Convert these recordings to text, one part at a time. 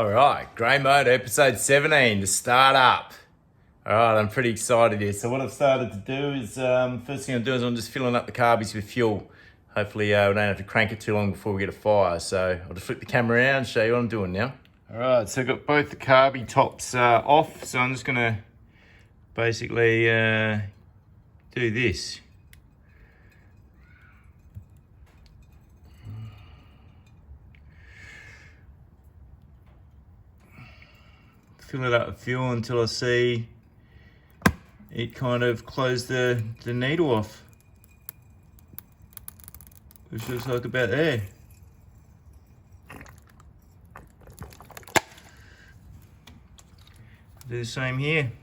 All right, grey mode episode 17 to start up. All right, I'm pretty excited here. So what I've started to do is, first thing I'm doing is I'm just filling up the carbies with fuel. Hopefully we don't have to crank it too long before we get a fire. So I'll just flip the camera around and show you what I'm doing now. All right, so I've got both the carby tops off. So I'm just gonna basically do this. Fill it up with fuel until I see it kind of close the needle off, which looks like about there. Do the same here.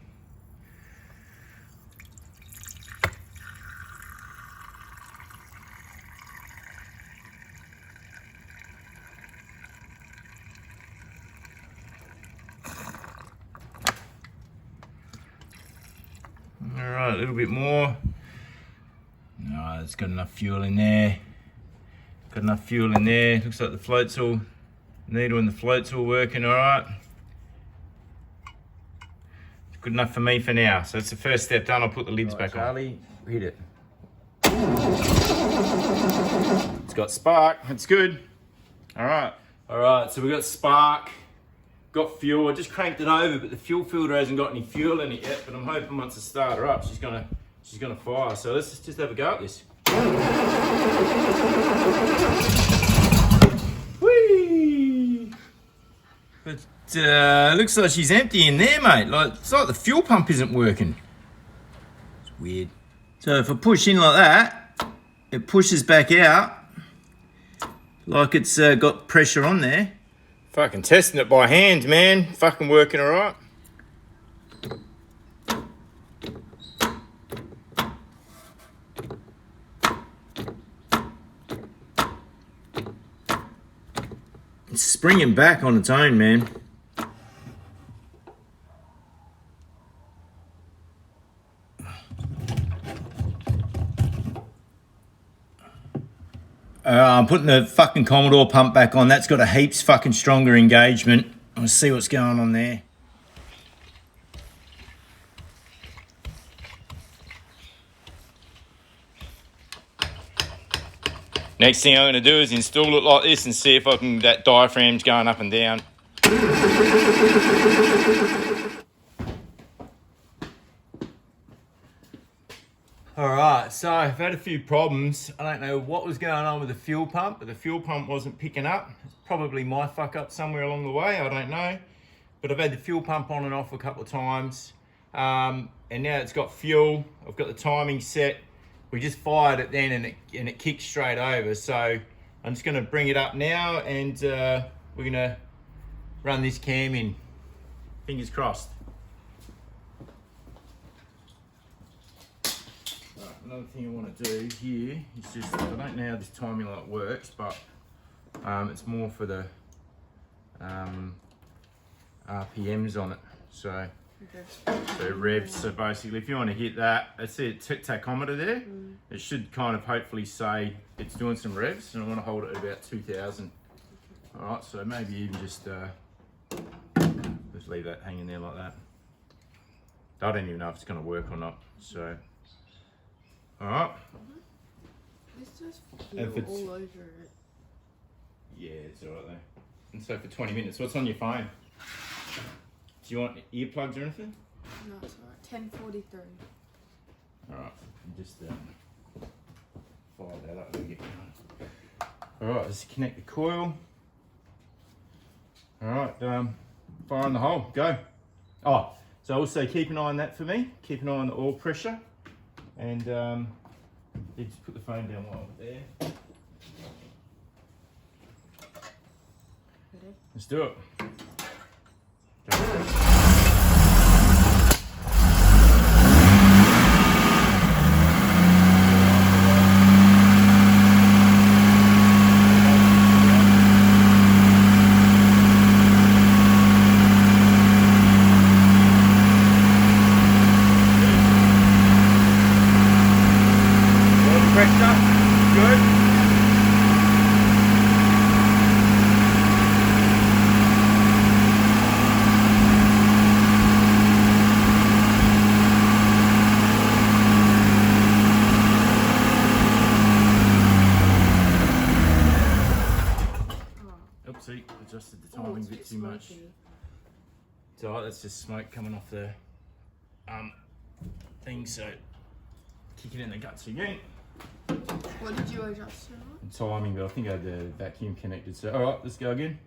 All right, a little bit more. No, it's got enough fuel in there. Got enough fuel in there. Looks like the float's all, needle and the float's all working all right. It's good enough for me for now. So that's the first step done. I'll put the lids back on. Charlie, hit it. It's got spark, that's good. All right. All right, so we got spark. Got fuel. I just cranked it over, but the fuel filter hasn't got any fuel in it yet. But I'm hoping once I start her up, she's gonna fire. So let's just have a go at this. Whee! But looks like she's empty in there, mate. Like it's like the fuel pump isn't working. It's weird. So if I push in like that, it pushes back out like it's got pressure on there. Fucking testing it by hand, man. Fucking working all right. It's springing back on its own, man. I'm putting the fucking Commodore pump back on. That's got a heaps fucking stronger engagement. Let's see what's going on there. Next thing I'm going to do is install it like this and see if I can, that diaphragm's going up and down. Alright, so I've had a few problems. I don't know what was going on with the fuel pump, but the fuel pump wasn't picking up. It's probably my fuck up somewhere along the way, I don't know. But I've had the fuel pump on and off a couple of times. And now it's got fuel. I've got the timing set. We just fired it then and it kicked straight over. So I'm just gonna bring it up now and we're gonna run this cam in. Fingers crossed. Another thing I want to do here is just, I don't know how this timing light works, but it's more for the RPMs on it. So, so revs. So basically, if you want to hit that, that's it, tachometer there. It should kind of hopefully say it's doing some revs, and I want to hold it at about 2,000. All right, so maybe even just leave that hanging there like that. I don't even know if it's going to work or not. So. Alright. It's just all over it. Yeah, it's alright though. And so for 20 minutes, what's on your phone? Do you want earplugs or anything? No, it's alright. 10:43. Alright, just fire that up and get going. Alright, let's connect the coil. Alright, fire on the hole, go. Oh, so also keep an eye on that for me. Keep an eye on the oil pressure. And you just put the phone down while we're there. Ready? Let's do it. Pressure, good. timing a bit too much. It's alright, that's just smoke coming off the thing, so kick it in the guts again. What did you adjust to? Timing, but I think I had the vacuum connected, so alright, let's go again.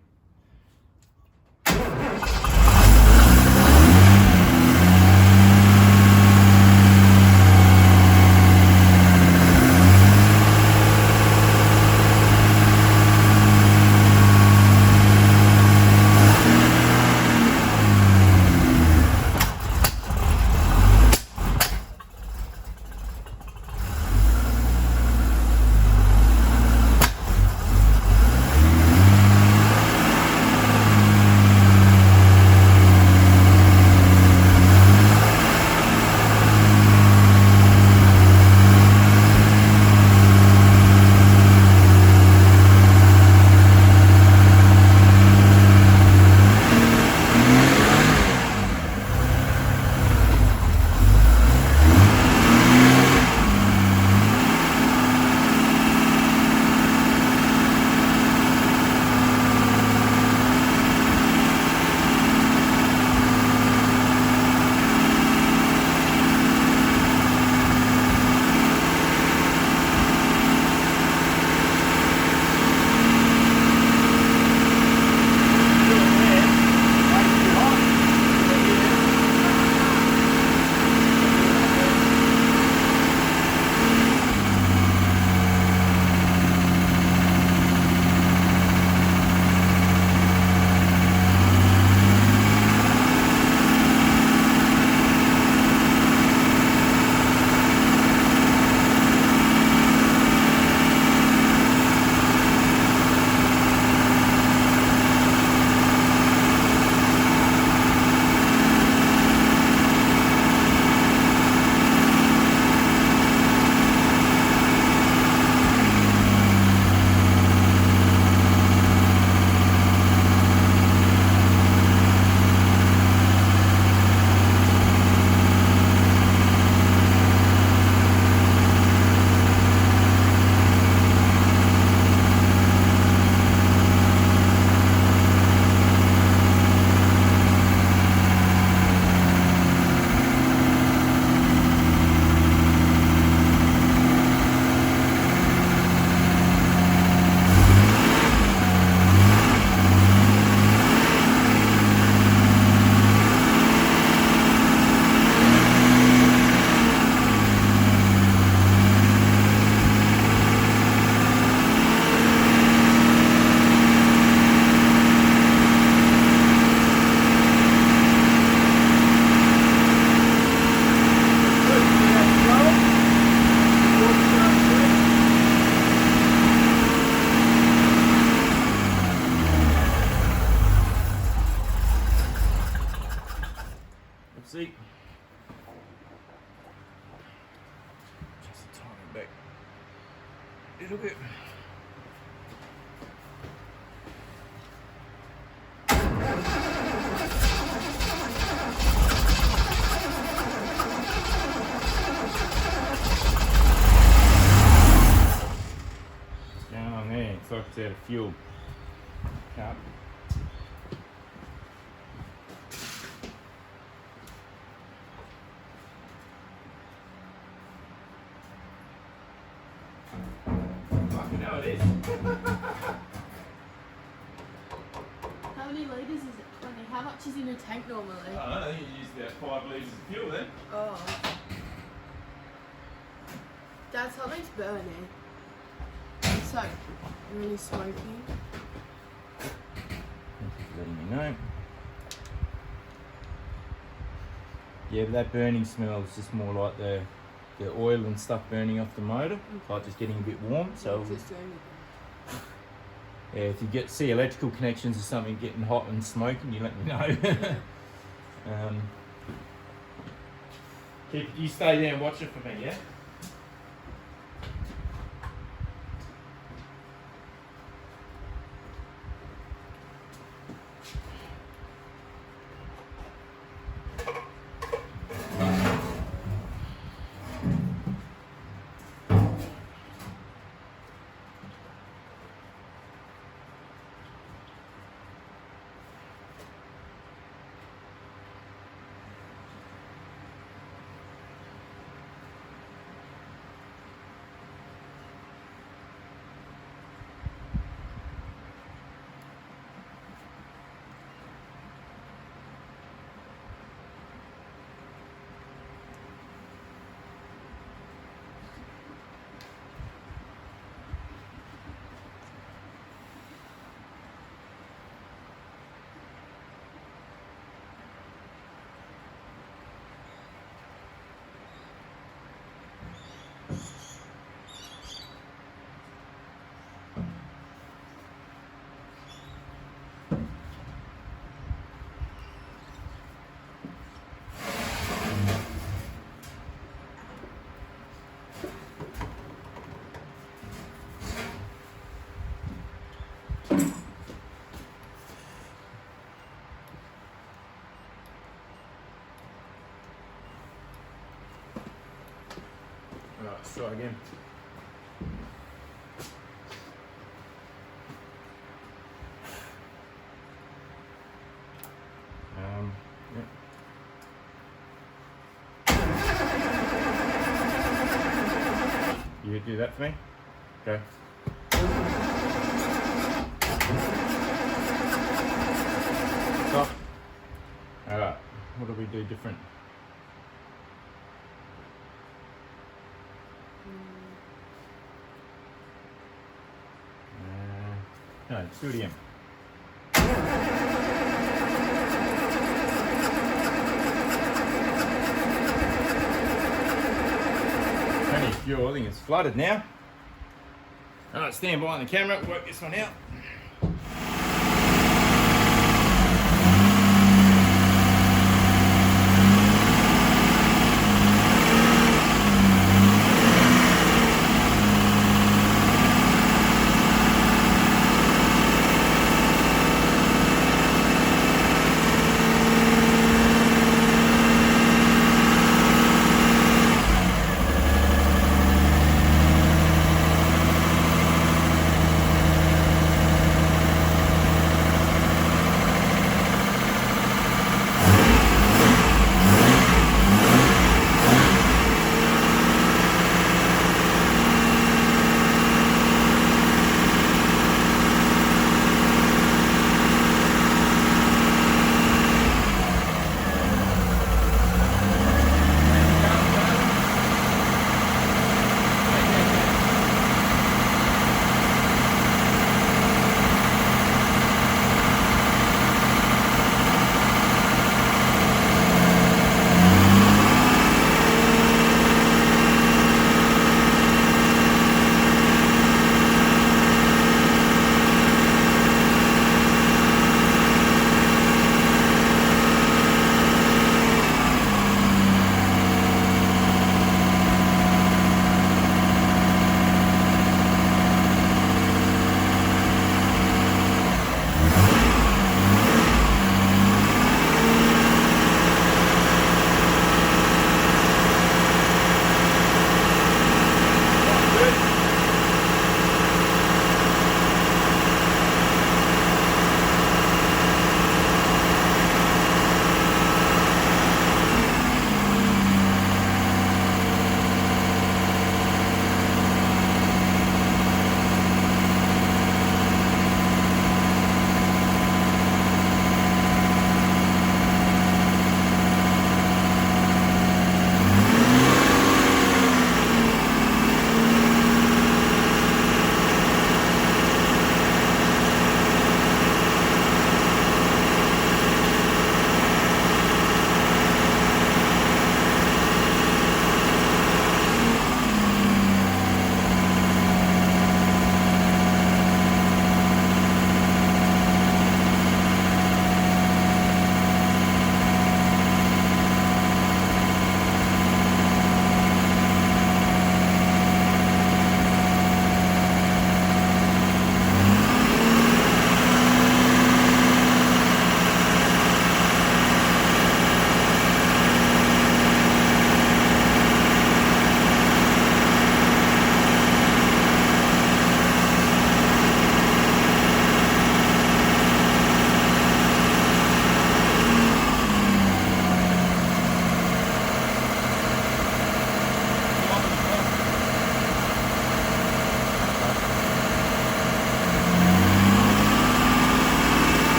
See? Just a tiny bit. A little bit. Down on there, it's like it's out of fuel. Can't. No, it is. How many litres is it? 20. How much is in a tank normally? I think you use about 5 litres of fuel then. Oh. Dad, something's burning. It's like really smoky. Thank you for letting me know. Yeah, but that burning smell is just more like the oil and stuff burning off the motor, like just getting a bit warm. So yeah, if you see electrical connections or something getting hot and smoking, you let me know. You stay there and watch it for me, yeah? let's try again. Yep. You do that for me? Okay. Stop. Alright, what do we do different? No, do it again. Plenty of fuel, I think it's flooded now. Alright, stand by on the camera, work this one out.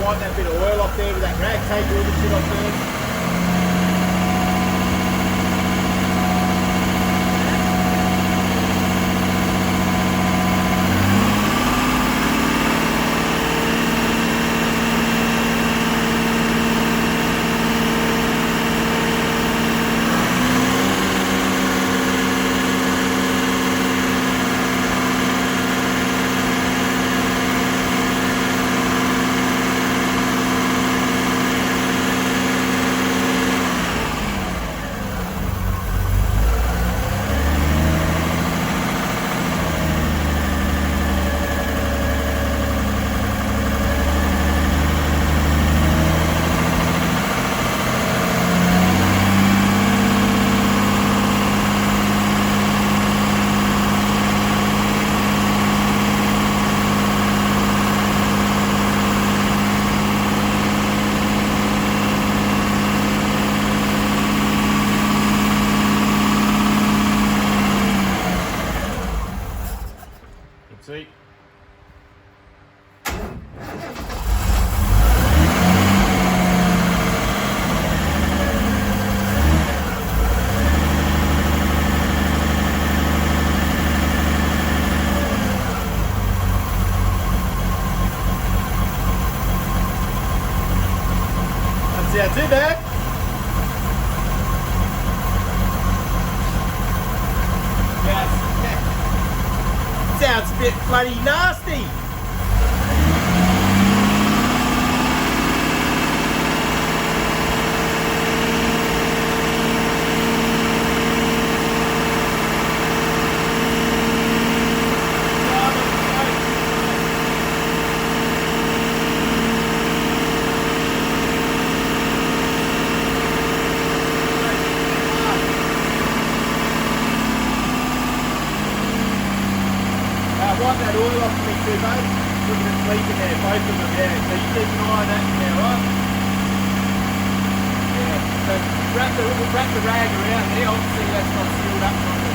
That bit of oil off there with that rag, take all the shit off there. Doesn't sound too bad. Yes. Sounds a bit bloody nasty. Wipe that oil off me too, mate. Look at it leaking there, both of them, yeah. So you keep an eye on that there, right? Yeah. So wrap the rag around there, obviously that's not sealed up properly.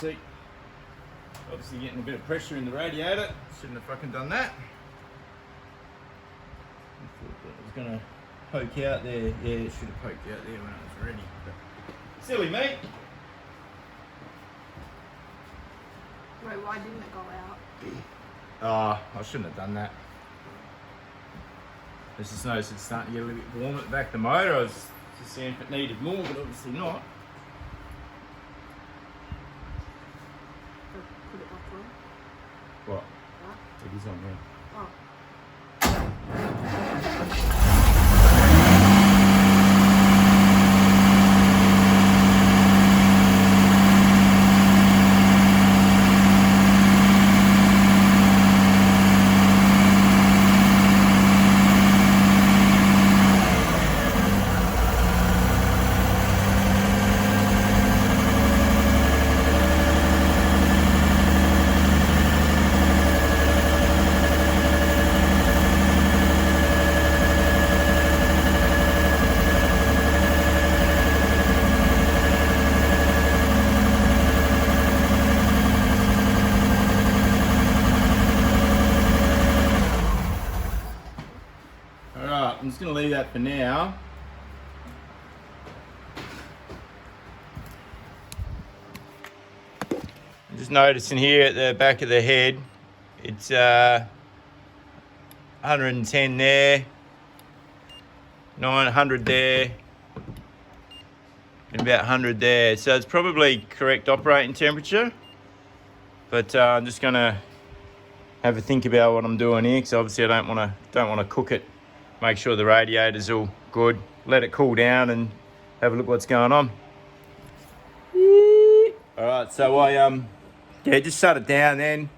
See, obviously getting a bit of pressure in the radiator. Shouldn't have fucking done that. I thought that was gonna poke out there. Yeah, it should have poked out there when it was ready. But silly me. Wait, why didn't it go out? I shouldn't have done that. I just noticed it's starting to get a little bit warm at the back of the motor. I was just seeing if it needed more, but obviously not. Put it back on. What? That. It is on there. Oh. I'm just going to leave that for now. I'm just noticing here at the back of the head, it's 110 there, 900 there, and about 100 there. So it's probably correct operating temperature. But I'm just going to have a think about what I'm doing here, because obviously I don't want to cook it. Make sure the radiator's all good. Let it cool down and have a look what's going on. All right, so I just shut it down then,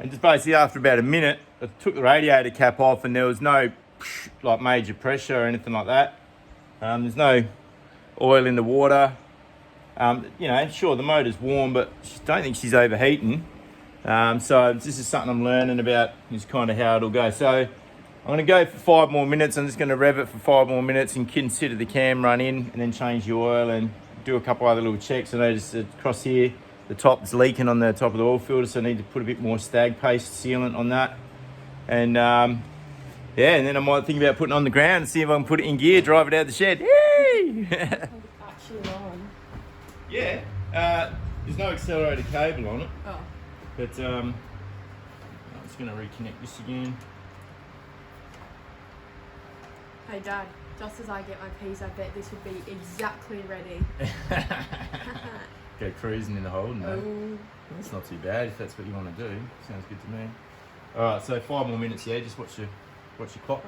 and just basically after about a minute, I took the radiator cap off, and there was no like major pressure or anything like that. There's no oil in the water. You know, sure the motor's warm, but I don't think she's overheating. So this is something I'm learning about. Is kind of how it'll go. So I'm going to go for 5 more minutes. I'm just going to rev it for 5 more minutes and consider the cam run in, and then change the oil and do a couple other little checks. I noticed across here, the top's leaking on the top of the oil filter, so I need to put a bit more stag paste sealant on that. And yeah, and then I might think about putting it on the ground and see if I can put it in gear, drive it out of the shed. Yay! Actually on. Yeah, there's no accelerator cable on it. Oh. But I'm just going to reconnect this again. Hey Dad, just as I get my peas, I bet this would be exactly ready. Go cruising in the Holden, though. Oh. That's not too bad if that's what you want to do. Sounds good to me. All right, so 5 more minutes. Yeah, just watch your clock.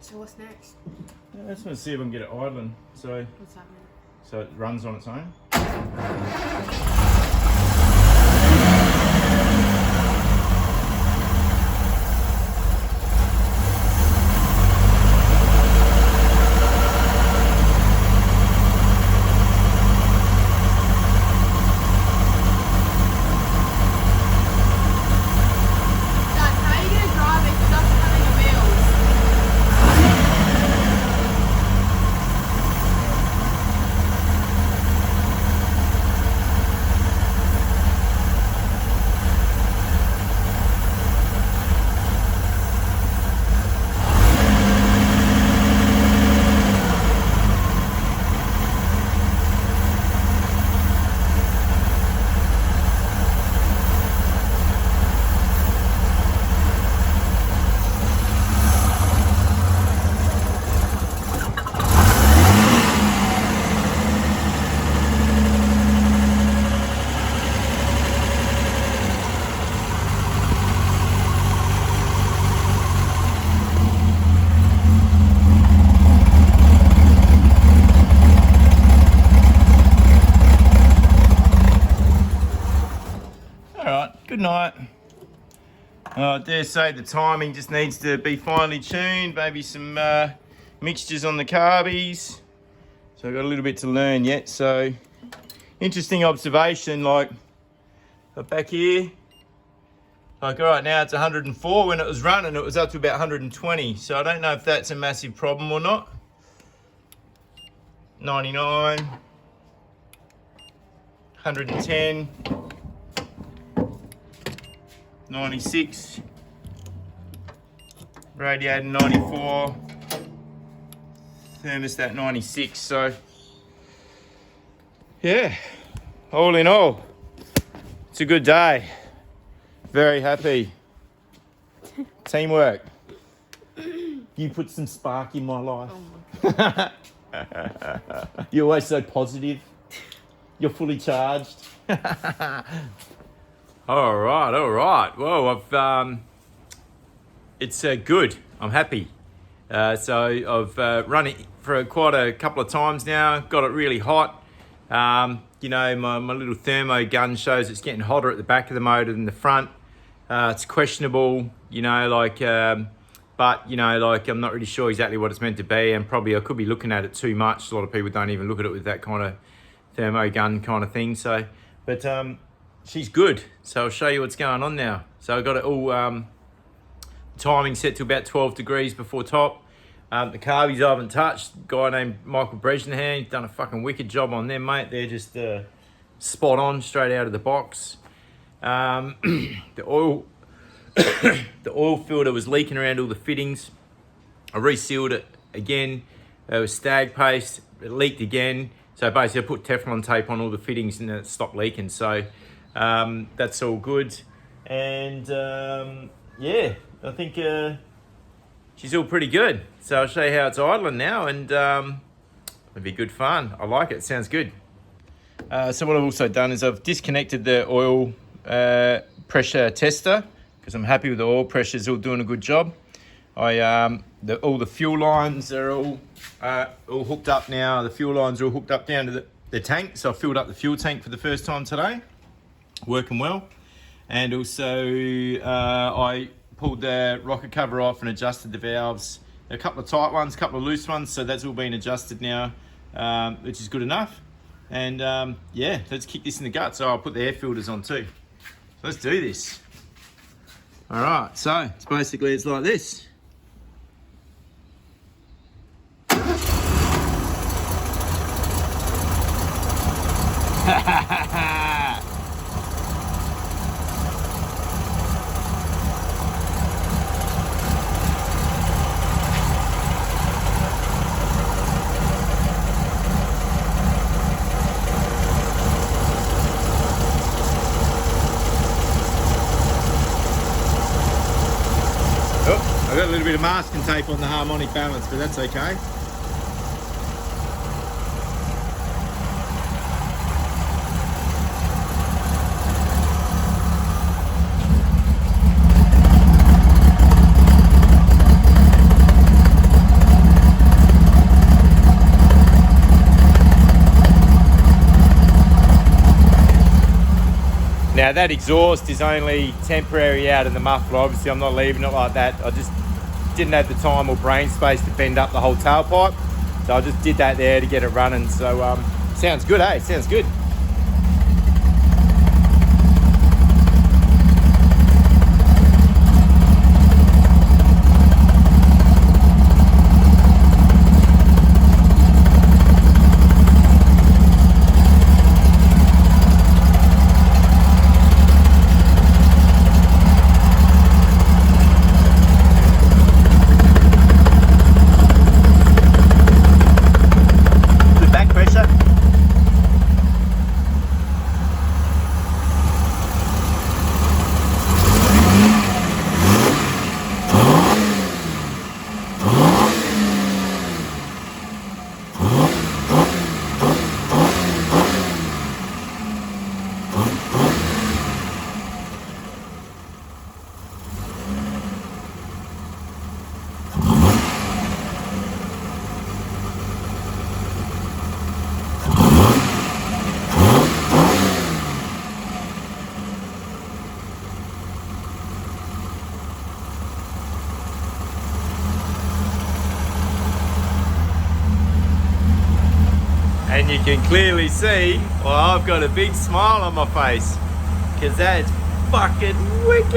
So what's next? I just want to see if I can get it idling. So What's that mean? so it runs on its own. Dad, how are you gonna drive if it doesn't have any wheels? All right, good night. I dare say the timing just needs to be finely tuned. Maybe some mixtures on the carbies. So I've got a little bit to learn yet. So interesting observation, like back here, like right now it's 104. When it was running, it was up to about 120. So I don't know if that's a massive problem or not. 99, 110. 96, radiator 94, thermostat 96. So yeah, all in all, it's a good day. Very happy. Teamwork. You put some spark in my life. Oh You're always so positive. You're fully charged. All right. Well, it's good. I'm happy. So I've run it for quite a couple of times now. Got it really hot. You know, my little thermo gun shows it's getting hotter at the back of the motor than the front. It's questionable, you know, like, but you know, like I'm not really sure exactly what it's meant to be, and probably I could be looking at it too much. A lot of people don't even look at it with that kind of thermo gun kind of thing. So, but she's good. So I'll show you what's going on now. So I've got it all timing set to about 12 degrees before top. The carbies I haven't touched. A guy named Michael Bresnahan, he's done a fucking wicked job on them, mate. They're just spot on, straight out of the box. The oil the oil filter was leaking around all the fittings. I resealed it again. It was stag paste. It leaked again. So basically I put Teflon tape on all the fittings and it stopped leaking. So that's all good. And yeah, I think she's all pretty good. So I'll show you how it's idling now, and it'll be good fun. I like it. Sounds good. So what I've also done is I've disconnected the oil pressure tester because I'm happy with the oil pressure. It's all doing a good job. All the fuel lines are all hooked up now. The fuel lines are all hooked up down to the tank. So I filled up the fuel tank for the first time today. Working well. And also I pulled the rocker cover off and adjusted the valves. A couple of tight ones, a couple of loose ones. So that's all been adjusted now, which is good enough. And yeah, let's kick this in the gut. So I'll put the air filters on too. So let's do this. All right, so it's like this. I've got a little bit of masking tape on the harmonic balance, but that's okay. Now that exhaust is only temporary out in the muffler. Obviously I'm not leaving it like that. I just didn't have the time or brain space to bend up the whole tailpipe. So I just did that there to get it running. So sounds good, eh? Sounds good. And you can clearly see, well, I've got a big smile on my face because that's fucking wicked.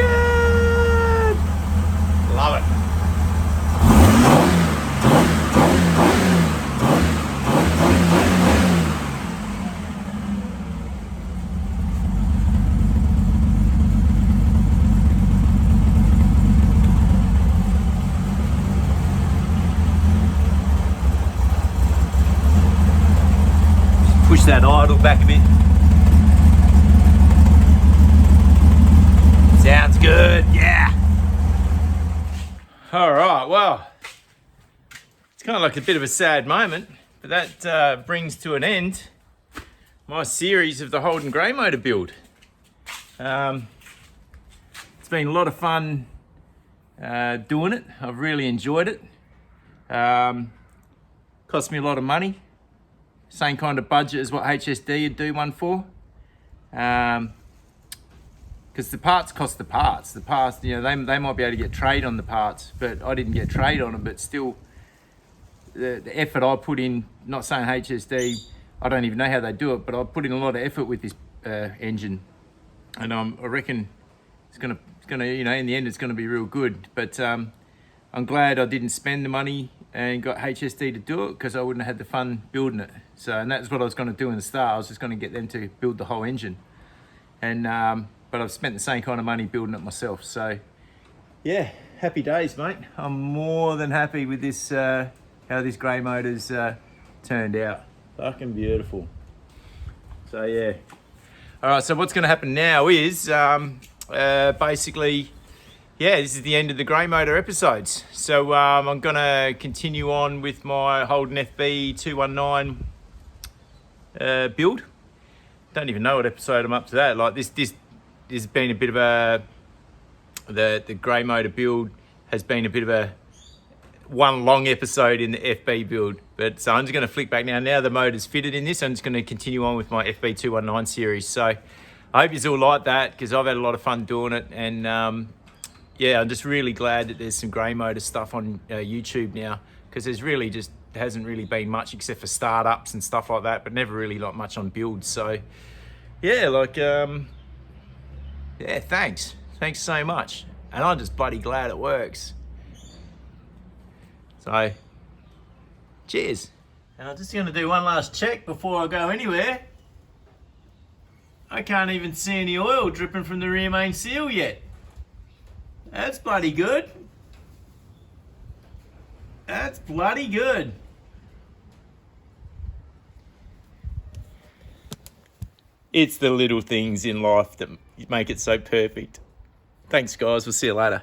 Love it. Push that idle back a bit. Sounds good, yeah. All right, well, it's kind of like a bit of a sad moment, but that brings to an end my series of the Holden grey motor build. It's been a lot of fun doing it. I've really enjoyed it. Cost me a lot of money. Same kind of budget as what HSD would do one for. Because the parts cost the parts. The parts, you know, they might be able to get trade on the parts, but I didn't get trade on them. But still, the effort I put in, not saying HSD, I don't even know how they do it, but I put in a lot of effort with this engine. And I reckon it's gonna, you know, in the end, it's gonna be real good. But I'm glad I didn't spend the money and got HSD to do it, because I wouldn't have had the fun building it. So, and that's what I was going to do in the start. I was just going to get them to build the whole engine. And but I've spent the same kind of money building it myself. So yeah, happy days, mate. I'm more than happy with this, how this grey motor's turned out. Fucking beautiful. So yeah. All right, so what's going to happen now is basically, yeah, this is the end of the grey motor episodes. So I'm going to continue on with my Holden FB219 build. Don't even know what episode I'm up to that. Like this has been a bit of a, the grey motor build has been a bit of a one long episode in the FB build. But so I'm just going to flick back now. Now the motor's fitted in this, I'm just going to continue on with my FB219 series. So I hope you all like that, because I've had a lot of fun doing it. And yeah, I'm just really glad that there's some grey motor stuff on YouTube now, because there's really just hasn't really been much except for startups and stuff like that, but never really like much on builds. So yeah, like yeah, thanks so much, and I'm just bloody glad it works. So cheers. And I'm just going to do one last check before I go anywhere. I can't even see any oil dripping from the rear main seal yet. That's bloody good. That's bloody good. It's the little things in life that make it so perfect. Thanks, guys. We'll see you later.